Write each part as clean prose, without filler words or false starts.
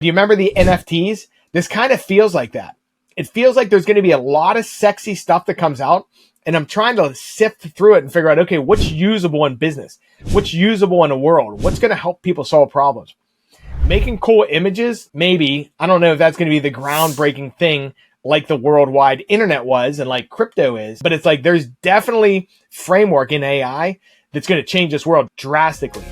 Do you remember the NFTs? This kind of feels like that. It feels like there's going to be a lot of sexy stuff that comes out, and I'm trying to sift through it and figure out, okay, what's usable in business? What's usable in the world? What's going to help people solve problems? Making cool images, maybe. I don't know if that's going to be the groundbreaking thing like the worldwide internet was and like crypto is, but it's like there's definitely framework in AI that's going to change this world drastically.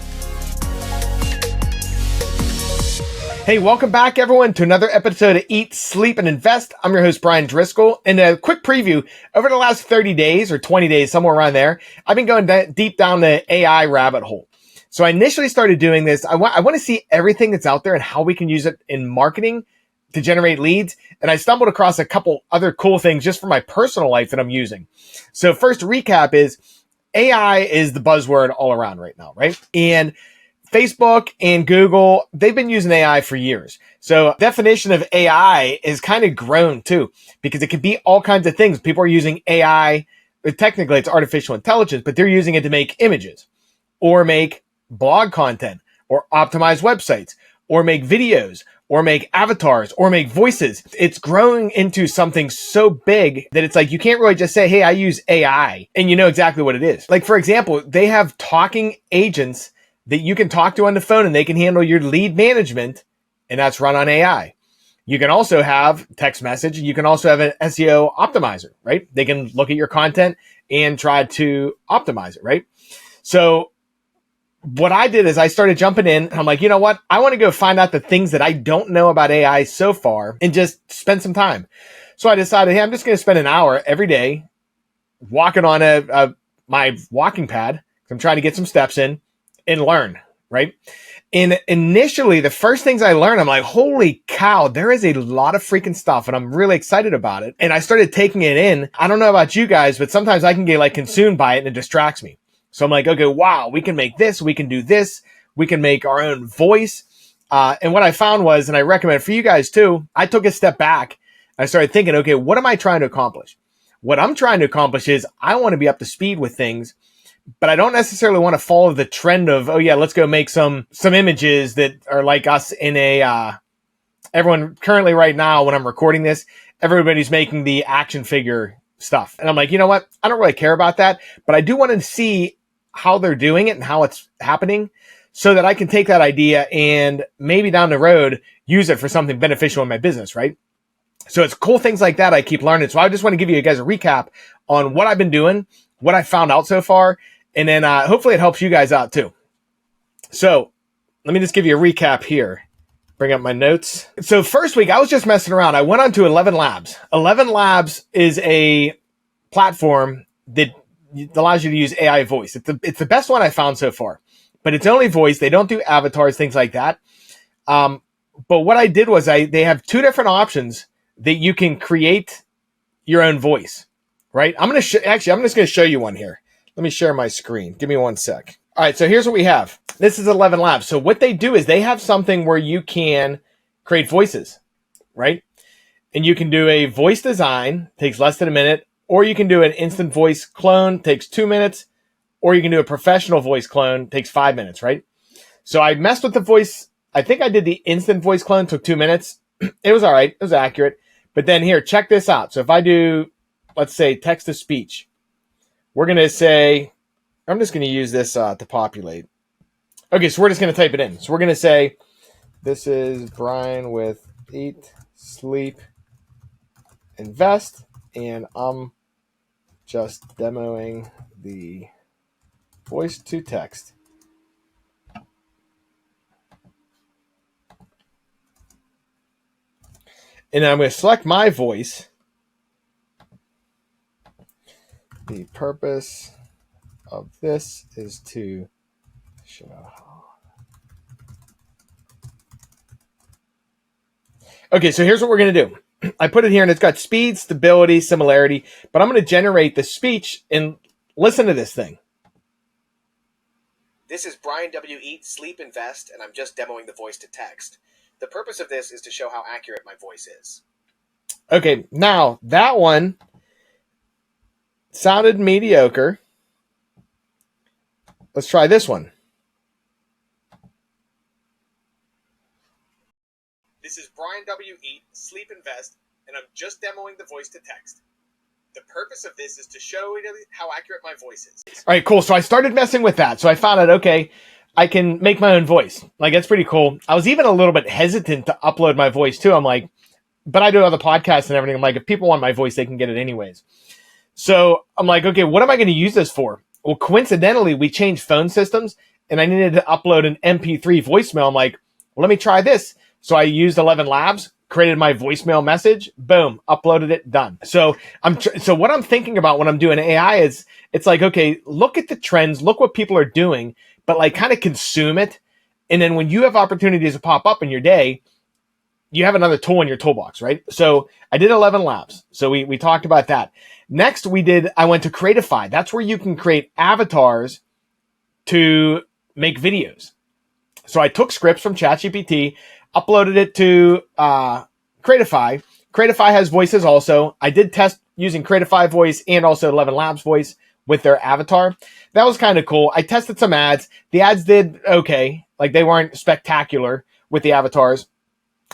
Hey, welcome back, everyone, to another episode of Eat, Sleep, and Invest. I'm your host, Brian Driscoll. And a quick preview, over the last 30 days or 20 days, somewhere around there, I've been going deep down the AI rabbit hole. So I initially started doing this. I want to see everything that's out there and how we can use it in marketing to generate leads. And I stumbled across a couple other cool things just for my personal life that I'm using. So first recap is AI is the buzzword all around right now, right? And Facebook and Google, they've been using AI for years. So definition of AI is kind of grown too, because it could be all kinds of things. People are using AI, technically it's artificial intelligence, but they're using it to make images or make blog content or optimize websites or make videos or make avatars or make voices. It's growing into something so big that it's like, you can't really just say, hey, I use AI and you know exactly what it is. Like, for example, they have talking agents that you can talk to on the phone and they can handle your lead management, and that's run on AI. You can also have text message. You can also have an SEO optimizer, right? They can look at your content and try to optimize it, right? So what I did is I started jumping in and I'm like, you know what? I want to go find out the things that I don't know about AI so far and just spend some time. So I decided, hey, I'm just going to spend an hour every day walking on my walking pad. I'm trying to get some steps in and learn, right? And initially, the first things I learned, I'm like, holy cow, there is a lot of freaking stuff and I'm really excited about it. And I started taking it in. I don't know about you guys, but sometimes I can get like consumed by it and it distracts me. So I'm like, okay, wow, we can make this, we can do this, we can make our own voice. And what I found was, and I recommend for you guys too, I took a step back. I started thinking, okay, what am I trying to accomplish? What I'm trying to accomplish is I want to be up to speed with things, but I don't necessarily want to follow the trend of, oh yeah, let's go make some images that are like us in everyone currently right now when I'm recording this, everybody's making the action figure stuff. And I'm like, you know what? I don't really care about that, but I do want to see how they're doing it and how it's happening so that I can take that idea and maybe down the road use it for something beneficial in my business, right? So it's cool things like that I keep learning. So I just want to give you guys a recap on what I've been doing, what I found out so far, and then hopefully it helps you guys out too. So let me just give you a recap here. Bring up my notes. So first week, I was just messing around. I went on to ElevenLabs. ElevenLabs is a platform that allows you to use AI voice. It's the best one I found so far, but it's only voice. They don't do avatars, things like that. But what I did was they have two different options that you can create your own voice, right? I'm just going to show you one here. Let me share my screen. Give me one sec. All right, so here's what we have. This is ElevenLabs. So what they do is they have something where you can create voices, right? And you can do a voice design, takes less than a minute, or you can do an instant voice clone, takes 2 minutes, or you can do a professional voice clone, takes 5 minutes, right? So I messed with the voice. I think I did the instant voice clone, took 2 minutes. It was all right. It was accurate. But then here, check this out. So if I do, let's say, text to speech, we're going to say, I'm just going to use this to populate. Okay, so we're just going to type it in. So we're going to say, this is Brian with Eat, Sleep, Invest, and I'm just demoing the voice to text. And I'm going to select my voice. The purpose of this is to show. Okay, so here's what we're going to do. I put it here and it's got speed, stability, similarity, but I'm going to generate the speech and listen to this thing. This is Brian W. Eat, Sleep, Invest, and I'm just demoing the voice to text. The purpose of this is to show how accurate my voice is. Okay, now that one sounded mediocre. Let's try this one. This is Brian W. Eat, Sleep Invest, and I'm just demoing the voice to text. The purpose of this is to show you how accurate my voice is. All right, cool. So I started messing with that. So I found out, okay, I can make my own voice. Like, that's pretty cool. I was even a little bit hesitant to upload my voice too. I'm like, but I do other podcasts and everything. I'm like, if people want my voice, they can get it anyways. So I'm like, okay, what am I going to use this for? Well, coincidentally, we changed phone systems and I needed to upload an MP3 voicemail. I'm like, well, let me try this. So I used ElevenLabs, created my voicemail message, boom, uploaded it, done. So so what I'm thinking about when I'm doing AI is it's like, okay, look at the trends, look what people are doing, but like kind of consume it. And then when you have opportunities to pop up in your day, you have another tool in your toolbox, right? So I did ElevenLabs. So we talked about that. Next, I went to Creatify. That's where you can create avatars to make videos. So I took scripts from ChatGPT, uploaded it to Creatify. Creatify has voices also. I did test using Creatify voice and also ElevenLabs voice with their avatar. That was kind of cool. I tested some ads. The ads did okay. Like, they weren't spectacular with the avatars.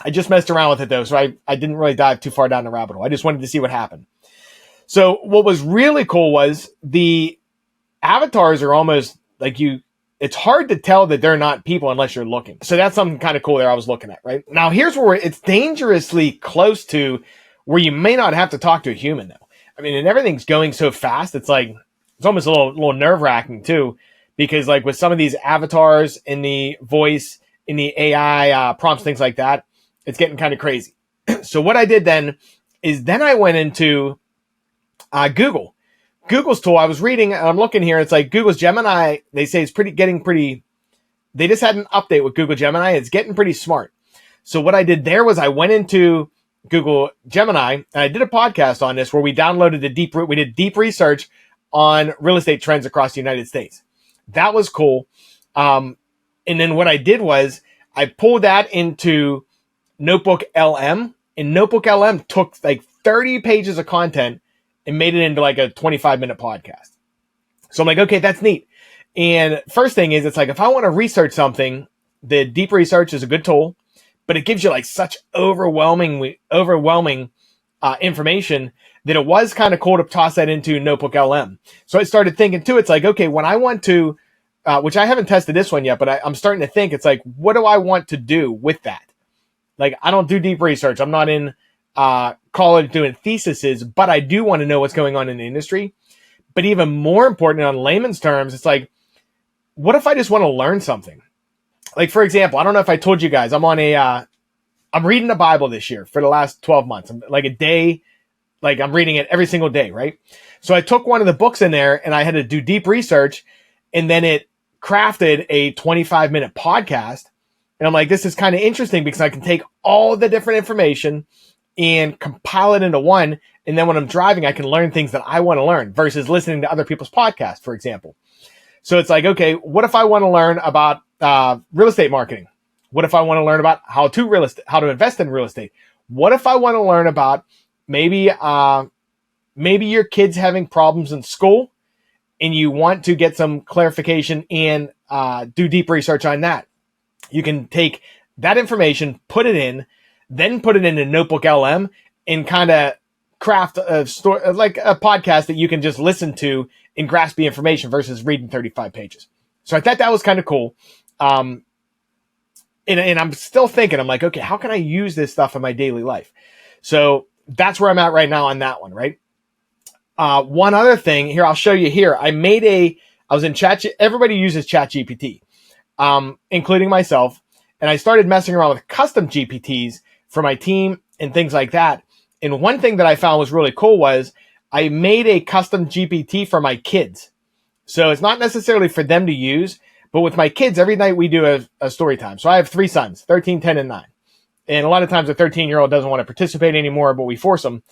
I just messed around with it though, so I didn't really dive too far down the rabbit hole. I just wanted to see what happened. So what was really cool was the avatars are almost like it's hard to tell that they're not people unless you're looking. So that's something kind of cool there I was looking at, right? Now here's where it's dangerously close to where you may not have to talk to a human though. I mean, and everything's going so fast, it's like, it's almost a little nerve-wracking too, because like with some of these avatars in the voice, in the AI prompts, things like that, it's getting kind of crazy. So what I did then is I went into Google. Google's tool. I was reading, and I'm looking here. It's like Google's Gemini. They say it's getting pretty. They just had an update with Google Gemini. It's getting pretty smart. So what I did there was I went into Google Gemini and I did a podcast on this where we downloaded we did deep research on real estate trends across the United States. That was cool. And then what I did was I pulled that into Notebook LM, and Notebook LM took like 30 pages of content and made it into like a 25-minute podcast. So I'm like, okay, that's neat. And first thing is, it's like, if I want to research something, the deep research is a good tool, but it gives you like such overwhelming information that it was kind of cool to toss that into Notebook LM. So I started thinking too, it's like, okay, when I want to, which I haven't tested this one yet, but I'm starting to think, it's like, what do I want to do with that? Like, I don't do deep research. I'm not in college doing theses, but I do want to know what's going on in the industry. But even more important, on layman's terms, it's like, what if I just want to learn something? Like, for example, I don't know if I told you guys, I'm reading the Bible this year for the last 12 months. I'm like a day, like I'm reading it every single day, right? So I took one of the books in there and I had to do deep research, and then it crafted a 25-minute podcast. And I'm like, this is kind of interesting because I can take all the different information and compile it into one. And then when I'm driving, I can learn things that I want to learn versus listening to other people's podcasts, for example. So it's like, okay, what if I want to learn about real estate marketing? What if I want to learn about how to invest in real estate? What if I want to learn about maybe your kid's having problems in school and you want to get some clarification and do deep research on that? You can take that information, put it in, then put it in a Notebook LM and kind of craft a story, like a podcast that you can just listen to and grasp the information versus reading 35 pages. So I thought that was kind of cool. And I'm still thinking, I'm like, okay, how can I use this stuff in my daily life? So that's where I'm at right now on that one, right? One other thing here, I'll show you here. I was in everybody uses ChatGPT, including myself. And I started messing around with custom GPTs for my team and things like that. And one thing that I found was really cool was I made a custom GPT for my kids. So it's not necessarily for them to use, but with my kids, every night we do a story time. So I have 3 sons, 13, 10, and 9. And a lot of times a 13-year-old doesn't want to participate anymore, but we force them.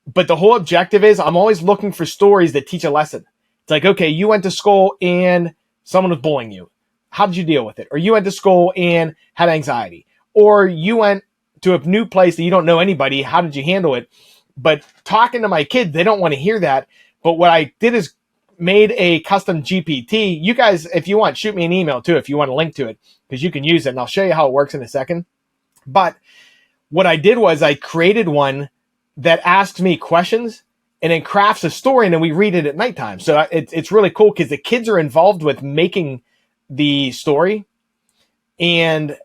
But the whole objective is I'm always looking for stories that teach a lesson. It's like, okay, you went to school and someone was bullying you. How did you deal with it? Or you went to school and had anxiety. Or you went to a new place that you don't know anybody. How did you handle it? But talking to my kids, they don't want to hear that. But what I did is made a custom GPT. You guys, if you want, shoot me an email too if you want a link to it, because you can use it. And I'll show you how it works in a second. But what I did was I created one that asks me questions and then crafts a story, and then we read it at nighttime. So it's really cool because the kids are involved with making the story, and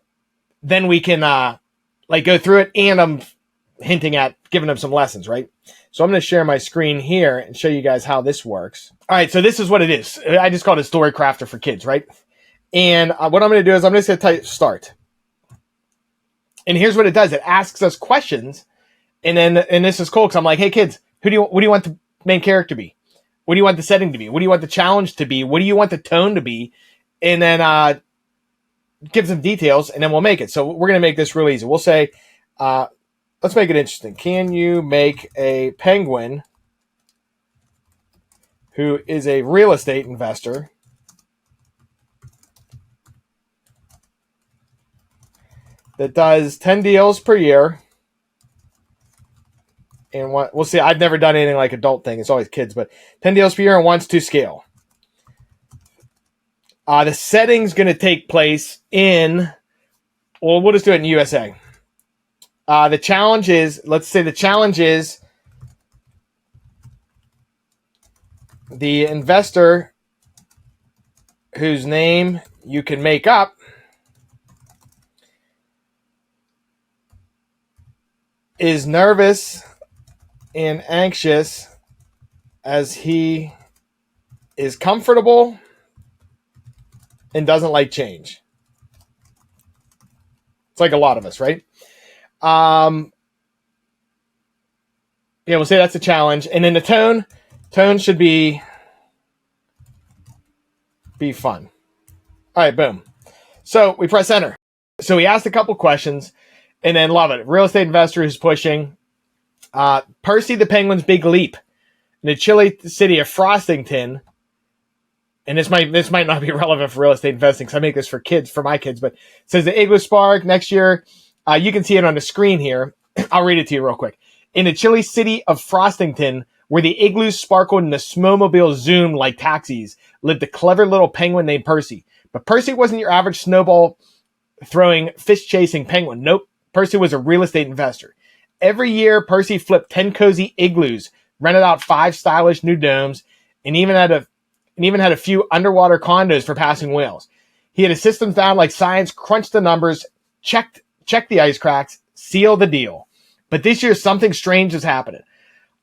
then we can like go through it, and I'm hinting at giving them some lessons, right? So I'm going to share my screen here and show you guys how this works. All right, so this is what it is. I just call it a story crafter for kids, right? And what I'm going to do is I'm just going to type start. And here's what it does. It asks us questions. And this is cool because I'm like, hey kids, what do you want the main character to be? What do you want the setting to be? What do you want the challenge to be? What do you want the tone to be? And then give some details, and then we'll make it. So we're going to make this real easy. We'll say, let's make it interesting. Can you make a penguin who is a real estate investor that does 10 deals per year? And we'll see. I've never done anything like adult thing. It's always kids, but 10 deals per year and wants to scale. The setting's going to take place in, well, we'll just do it in USA. The challenge is, let's say the challenge is the investor whose name you can make up is nervous and anxious as he is comfortable and doesn't like change. It's like a lot of us, right? Yeah, we'll say that's a challenge. And then the tone should be fun. All right, boom. So we press enter. So we asked a couple questions, and then love it. Real estate investor who's pushing. Percy the Penguin's Big Leap in the chilly city of Frostington. And this might not be relevant for real estate investing because I make this for kids, for my kids, but it says the Igloo Spark next year. You can see it on the screen here. I'll read it to you real quick. In the chilly city of Frostington, where the igloos sparkled and the snowmobiles zoomed like taxis, lived a clever little penguin named Percy. But Percy wasn't your average snowball throwing, fish chasing penguin. Nope. Percy was a real estate investor. Every year, Percy flipped 10 cozy igloos, rented out 5 stylish new domes, and even had a few underwater condos for passing whales. He had his systems down like science, crunched the numbers, checked the ice cracks, sealed the deal. But this year, something strange is happening.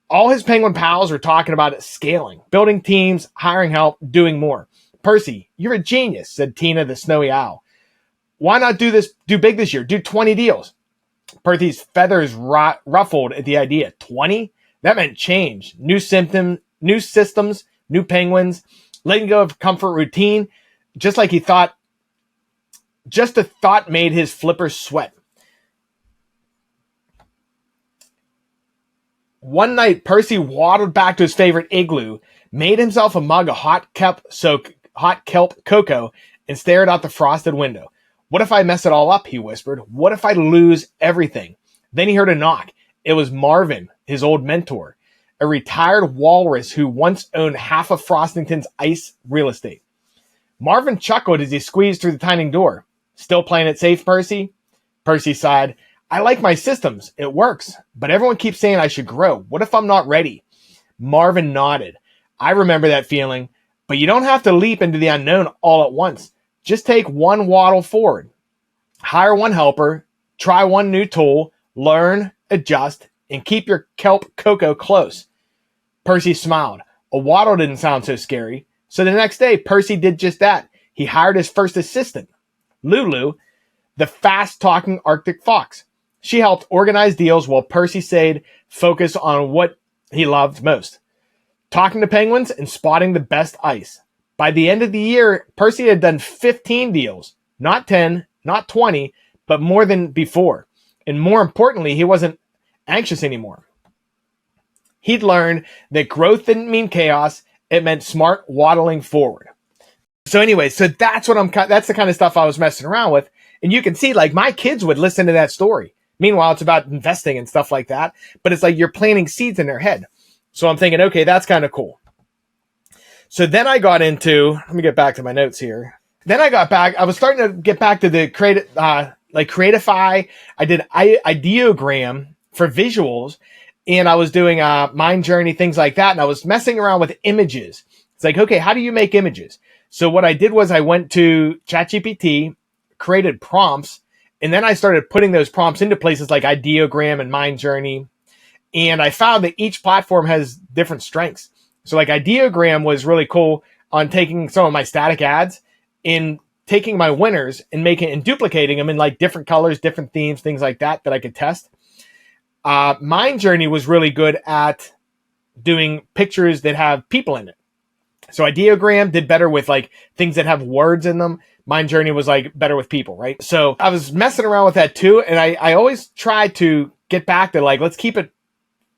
All his penguin pals are talking about it scaling, building teams, hiring help, doing more. Percy, you're a genius, said Tina the snowy owl. Why not do big this year? Do 20 deals. Percy's feathers ruffled at the idea. 20? That meant change. New systems, new penguins, letting go of comfort routine, just like he thought. Just a thought made his flippers sweat. One night, Percy waddled back to his favorite igloo, made himself a mug of hot kelp cocoa, and stared out the frosted window. What if I mess it all up, he whispered. What if I lose everything? Then he heard a knock. It was Marvin, his old mentor, a retired walrus who once owned half of Frostington's ice real estate. Marvin chuckled as he squeezed through the tiny door. Still playing it safe, Percy? Percy sighed. I like my systems. It works. But everyone keeps saying I should grow. What if I'm not ready? Marvin nodded. I remember that feeling. But you don't have to leap into the unknown all at once. Just take one waddle forward. Hire one helper. Try one new tool. Learn, adjust, and keep your kelp cocoa close. Percy smiled. A waddle didn't sound so scary. So the next day, Percy did just that. He hired his first assistant, Lulu, the fast-talking Arctic fox. She helped organize deals while Percy stayed focused on what he loved most, talking to penguins and spotting the best ice. By the end of the year, Percy had done 15 deals, not 10, not 20, but more than before. And more importantly, he wasn't anxious anymore. He'd learned that growth didn't mean chaos. It meant smart waddling forward. So anyway, that's the kind of stuff I was messing around with. And you can see, like, my kids would listen to that story. Meanwhile, it's about investing and stuff like that. But it's like you're planting seeds in their head. So I'm thinking, okay, that's kind of cool. So then I got into, let me get back to my notes here. Then I was starting to get back to the like Creatify. I did ideogram for visuals, and I was doing Mind Journey, things like that. And I was messing around with images. It's like, okay, how do you make images? So what I did was I went to ChatGPT, created prompts, and then I started putting those prompts into places like ideogram and Mind Journey. And I found that each platform has different strengths. So like ideogram was really cool on taking some of my static ads and taking my winners and making and duplicating them in like different colors, different themes, things like that I could test. Mind Journey was really good at doing pictures that have people in it. So ideogram did better with like things that have words in them. Mind Journey was like better with people, right? So I was messing around with that too. And I always try to get back to like,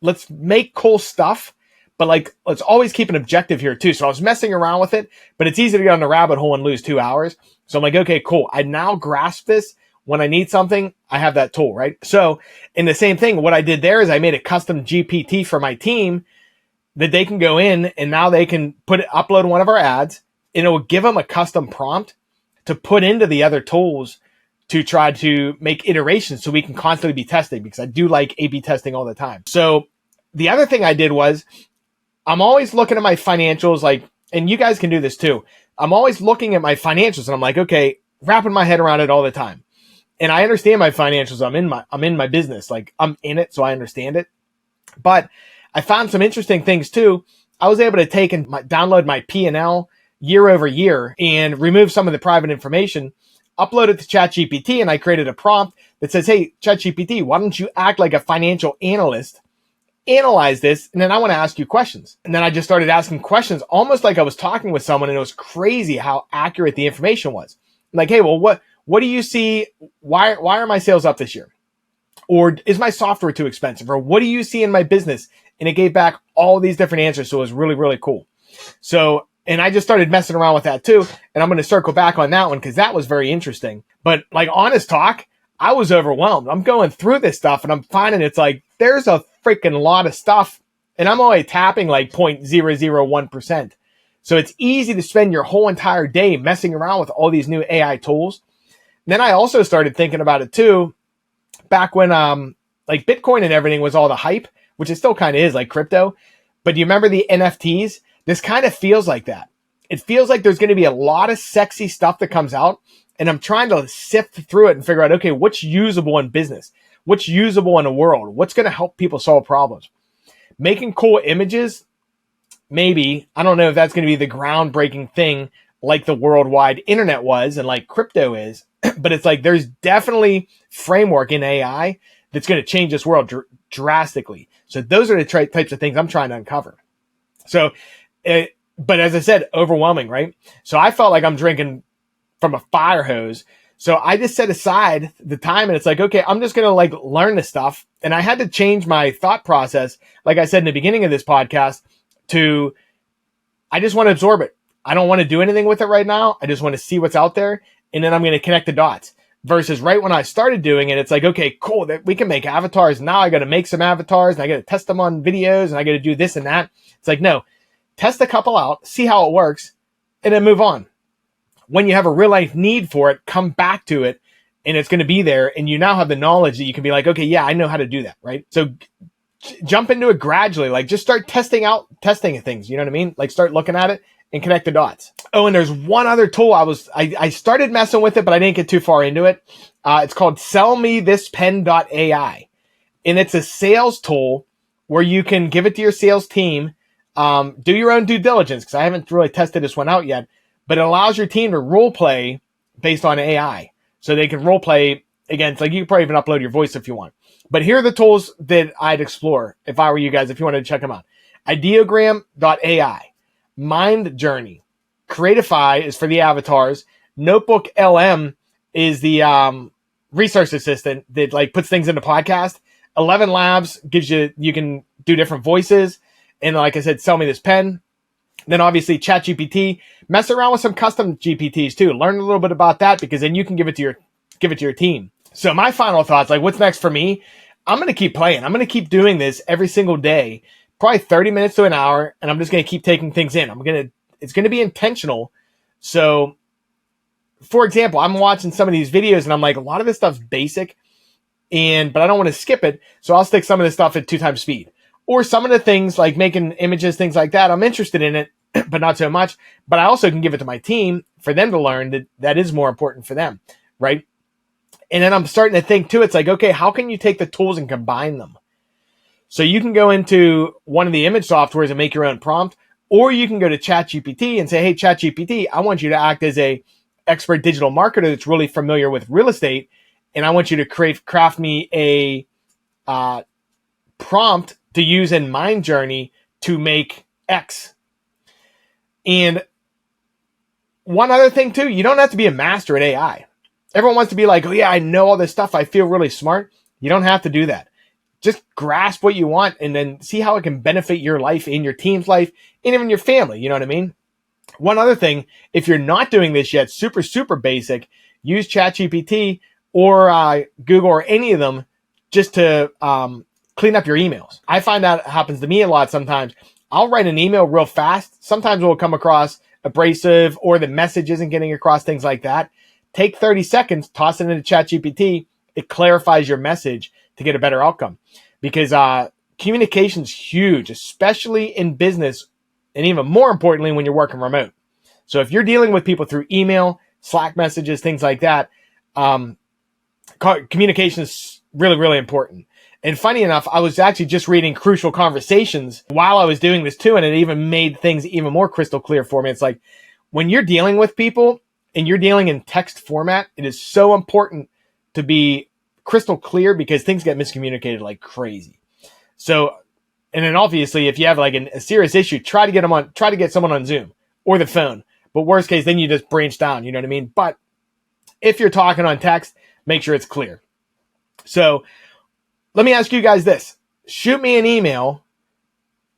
let's make cool stuff, but like, let's always keep an objective here too. So I was messing around with it, but it's easy to get on the rabbit hole and lose 2 hours. So I'm like, okay, cool. I now grasp this. When I need something, I have that tool, right? So in the same thing, what I did there is I made a custom GPT for my team that they can go in and now they can upload one of our ads and it will give them a custom prompt to put into the other tools to try to make iterations so we can constantly be testing, because I do like A/B testing all the time. So the other thing I did was I'm always looking at my financials, like, and you guys can do this too. I'm always looking at my financials and I'm like, okay, wrapping my head around it all the time. And I understand my financials. I'm in my business. Like I'm in it, so I understand it. But I found some interesting things too. I was able to take and download my P&L year over year and remove some of the private information, upload it to ChatGPT, and I created a prompt that says, hey, ChatGPT, why don't you act like a financial analyst, analyze this, and then I want to ask you questions. And then I just started asking questions almost like I was talking with someone, and it was crazy how accurate the information was. I'm like, hey, well, what do you see? Why are my sales up this year? Or is my software too expensive? Or what do you see in my business? And it gave back all these different answers. So it was really, really cool. So, and I just started messing around with that too. And I'm going to circle back on that one because that was very interesting. But like honest talk, I was overwhelmed. I'm going through this stuff and I'm finding it's like, there's a freaking lot of stuff. And I'm only tapping like 0.001%. So it's easy to spend your whole entire day messing around with all these new AI tools. And then I also started thinking about it too, back when like Bitcoin and everything was all the hype, which it still kind of is, like crypto. But do you remember the NFTs? This kind of feels like that. It feels like there's going to be a lot of sexy stuff that comes out. And I'm trying to sift through it and figure out, okay, what's usable in business? What's usable in the world? What's going to help people solve problems? Making cool images, maybe. I don't know if that's going to be the groundbreaking thing like the worldwide internet was and like crypto is. But it's like there's definitely framework in AI that's going to change this world drastically. So those are the types of things I'm trying to uncover. So, but as I said, overwhelming, right? So I felt like I'm drinking from a fire hose. So I just set aside the time and it's like, okay, I'm just going to like learn this stuff. And I had to change my thought process, like I said in the beginning of this podcast, to I just want to absorb it. I don't want to do anything with it right now. I just want to see what's out there. And then I'm going to connect the dots. Versus right when I started doing it, it's like, okay, cool, that we can make avatars. Now I got to make some avatars and I got to test them on videos and I got to do this and that. It's like, no, test a couple out, see how it works, and then move on. When you have a real life need for it, come back to it and it's going to be there. And you now have the knowledge that you can be like, okay, yeah, I know how to do that. Right. So jump into it gradually. Like just start testing things. You know what I mean? Like start looking at it and connect the dots. Oh, and there's one other tool I started messing with it, but I didn't get too far into it. It's called sellmethispen.ai. And it's a sales tool where you can give it to your sales team, do your own due diligence, because I haven't really tested this one out yet, but it allows your team to role play based on AI. So they can role play against, like you can probably even upload your voice if you want. But here are the tools that I'd explore if I were you guys, if you wanted to check them out. Ideogram.ai. Mind Journey. Creatify is for the avatars. Notebook LM is the research assistant that like puts things into podcast. ElevenLabs gives you can do different voices. And like I said, sell me this pen. Then obviously ChatGPT. Mess around with some custom GPTs too. Learn a little bit about that because then you can give it to your team. So my final thoughts, like what's next for me? I'm going to keep playing. I'm going to keep doing this every single day. Probably 30 minutes to an hour, and I'm just going to keep taking things in. It's going to be intentional. So for example, I'm watching some of these videos and I'm like, a lot of this stuff's basic, but I don't want to skip it. So I'll stick some of this stuff at 2 times speed. Or some of the things like making images, things like that, I'm interested in it, but not so much. But I also can give it to my team for them to learn that is more important for them, right? And then I'm starting to think too, it's like, okay, how can you take the tools and combine them? So you can go into one of the image softwares and make your own prompt, or you can go to ChatGPT and say, hey, ChatGPT, I want you to act as a expert digital marketer that's really familiar with real estate, and I want you to craft me a prompt to use in Mind Journey to make X. And one other thing too, you don't have to be a master at AI. Everyone wants to be like, oh yeah, I know all this stuff, I feel really smart. You don't have to do that. Just grasp what you want and then see how it can benefit your life and your team's life and even your family. You know what I mean? One other thing, if you're not doing this yet, super, super basic, use ChatGPT or Google or any of them just to clean up your emails. I find that happens to me a lot sometimes. I'll write an email real fast. Sometimes it will come across abrasive or the message isn't getting across, things like that. Take 30 seconds, toss it into ChatGPT. It clarifies your message to get a better outcome. Because communication's huge, especially in business, and even more importantly when you're working remote. So if you're dealing with people through email, Slack messages, things like that, communication is really, really important. And funny enough, I was actually just reading Crucial Conversations while I was doing this too, and it even made things even more crystal clear for me. It's like when you're dealing with people and you're dealing in text format, it is so important to be crystal clear because things get miscommunicated like crazy. So, and then obviously if you have like a serious issue, try to get someone on Zoom or the phone. But worst case, then you just branch down, you know what I mean? But if you're talking on text, make sure it's clear. So let me ask you guys this. Shoot me an email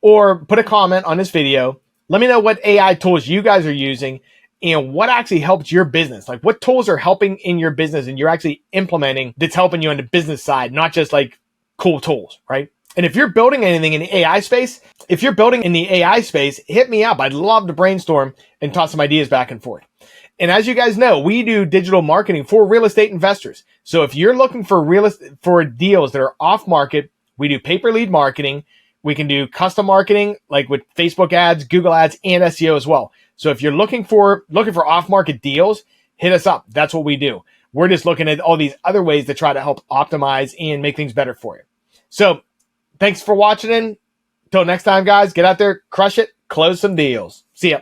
or put a comment on this video. Let me know what AI tools you guys are using and what actually helped your business. Like what tools are helping in your business and you're actually implementing that's helping you on the business side, not just like cool tools, right? And if you're building anything in the AI space, hit me up. I'd love to brainstorm and toss some ideas back and forth. And as you guys know, we do digital marketing for real estate investors. So if you're looking for deals that are off market, we do pay per lead marketing. We can do custom marketing like with Facebook ads, Google ads, and SEO as well. So if you're looking for off market deals, hit us up. That's what we do. We're just looking at all these other ways to try to help optimize and make things better for you. So thanks for watching. Until next time, guys, get out there, crush it, close some deals. See ya.